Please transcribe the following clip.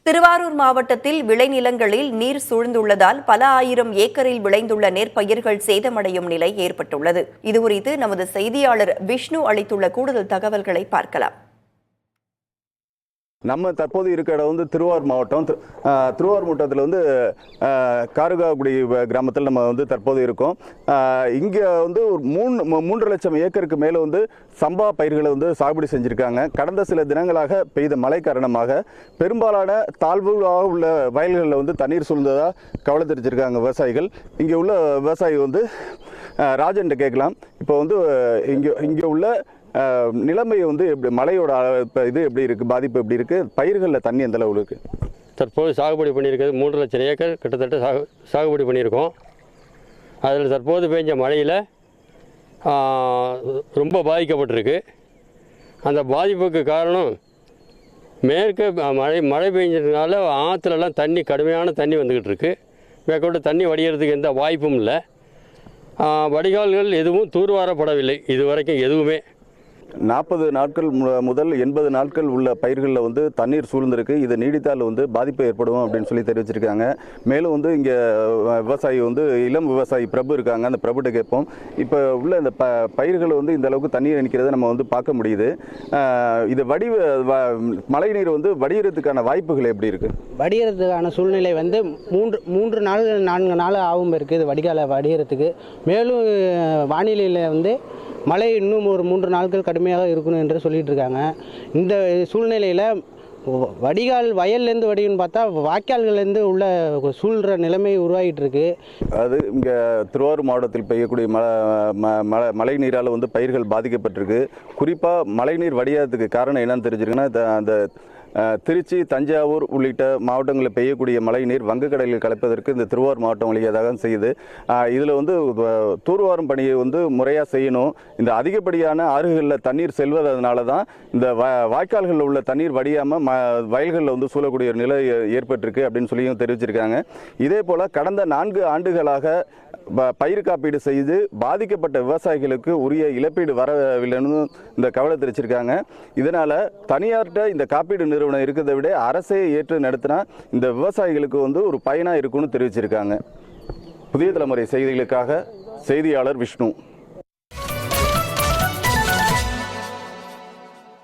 திருவாரூர் மாவட்டத்தில் விளைநிலங்களில் நீர் சூழ்ந்துள்ளதால் பல ஆயிரம் ஏக்கரில் விளைந்துள்ள நெற்பயிர்கள் சேதமடையும் நிலை ஏற்பட்டுள்ளது. இதுகுறித்து நமது செய்தியாளர் விஷ்ணு அளித்துள்ள கூடுதல் தகவல்களை பார்க்கலாம். நம்ம தற்போது இருக்கிற இடம் வந்து திருவாரூர் மாவட்டம். திருவாரூர் மாவட்டத்தில் வந்து காருகாகுடி கிராமத்தில் நம்ம வந்து தற்போது இருக்கோம். இங்கே வந்து ஒரு 3 லட்சம் ஏக்கருக்கு மேலே வந்து சம்பா பயிர்களை வந்து சாகுபடி செஞ்சுருக்காங்க. கடந்த சில தினங்களாக பெய்த மழை காரணமாக பெரும்பாலான தாழ்வுகளாக உள்ள வயல்களில் வந்து தண்ணீர் சூழ்ந்ததாக கவலை தெரிவிச்சிருக்காங்க விவசாயிகள். இங்கே உள்ள விவசாயி வந்து ராஜன்ட்ட கேட்கலாம். இப்போ வந்து இங்கே உள்ள நிலைமை வந்து எப்படி, மழையோட இது எப்படி இருக்குது, பாதிப்பு எப்படி இருக்குது, பயிர்களில் தண்ணி எந்த அளவு இருக்குது? தற்போது சாகுபடி பண்ணியிருக்கிறது 3 லட்சம் ஏக்கர் கிட்டத்தட்ட சாகுபடி பண்ணியிருக்கோம். அதில் தற்போது பெஞ்ச மழையில் ரொம்ப பாதிக்கப்பட்டிருக்கு. அந்த பாதிப்புக்கு காரணம் மேற்க மழை பெஞ்சதுனால ஆற்றுலலாம் தண்ணி, கடுமையான தண்ணி வந்துக்கிட்டு இருக்கு. மேற்கொண்டு தண்ணி வடிகிறதுக்கு எந்த வாய்ப்பும் இல்லை. வடிகால்கள் எதுவும் தூர்வாரப்படவில்லை இதுவரைக்கும் எதுவுமே. 40 நாட்கள் முதல் 80 நாட்கள் உள்ள பயிர்களில் வந்து தண்ணீர் சூழ்ந்திருக்கு. இது நீடித்தால் வந்து பாதிப்பு ஏற்படும் அப்படின்னு சொல்லி தெரிவிச்சிருக்காங்க. மேலும் வந்து இங்கே விவசாயி வந்து இளம் விவசாயி பிரபு இருக்காங்க. அந்த பிரபுட்ட கேட்போம். இப்போ உள்ள இந்த பயிர்கள் வந்து இந்த அளவுக்கு தண்ணீர் நிற்கிறத நம்ம வந்து பார்க்க முடியுது. இது மழை நீர் வந்து வடிகிறதுக்கான வாய்ப்புகள் எப்படி இருக்குது? வடிகிறதுக்கான சூழ்நிலை வந்து 3 நாள் 4 நாள் ஆகும் இருக்குது வடிகால வடிகிறதுக்கு. மேலும் வானிலையில் வந்து மழை இன்னும் ஒரு 3 நாட்கள் கடுமையாக இருக்கணும் என்று சொல்லிட்டு இருக்காங்க. இந்த சூழ்நிலையில் வடிகால் வயல்லேருந்து வடின்னு பார்த்தா வாய்க்கால்கள்லேருந்து உள்ள சூழ்கிற நிலைமை உருவாகிட்டு இருக்கு. அது இங்கே திருவாரூர் மாவட்டத்தில் பெய்யக்கூடிய மழை நீரால் வந்து பயிர்கள் பாதிக்கப்பட்டிருக்கு. குறிப்பாக மழை நீர் வடியாததுக்கு காரணம் என்னன்னு தெரிஞ்சிருக்குன்னா, அந்த திருச்சி, தஞ்சாவூர் உள்ளிட்ட மாவட்டங்களில் பெய்யக்கூடிய மழை நீர் வங்கக்கடலில் கலப்பதற்கு இந்த திருவாரூர் மாவட்டம் வழியாக செய்யுது. இதில் வந்து தூர்வாரும் பணியை வந்து முறையாக செய்யணும். இந்த அதிகப்படியான ஆறுகளில் தண்ணீர் செல்வதனால தான் இந்த வாய்க்கால்களில் உள்ள தண்ணீர் வடியாமல் வயல்களில் வந்து சூழக்கூடிய ஒரு நிலை ஏற்பட்டிருக்கு அப்படின்னு சொல்லியும் தெரிவிச்சிருக்காங்க. இதே போல் கடந்த 4 ஆண்டுகளாக பயிர் காப்பீடு செய்து பாதிக்கப்பட்ட விவசாயிகளுக்கு உரிய இழப்பீடு வரவில்லைன்னு இந்த கவலை தெரிவிச்சிருக்காங்க. இதனால் தனியார்கிட்ட இந்த காப்பீடு நிறுவனம் இருக்கிறத விட அரசே ஏற்று நடத்தினா இந்த விவசாயிகளுக்கு வந்து ஒரு பயனாக இருக்குன்னு தெரிவிச்சிருக்காங்க. புதிய தலைமுறை செய்திகளுக்காக செய்தியாளர் விஷ்ணு.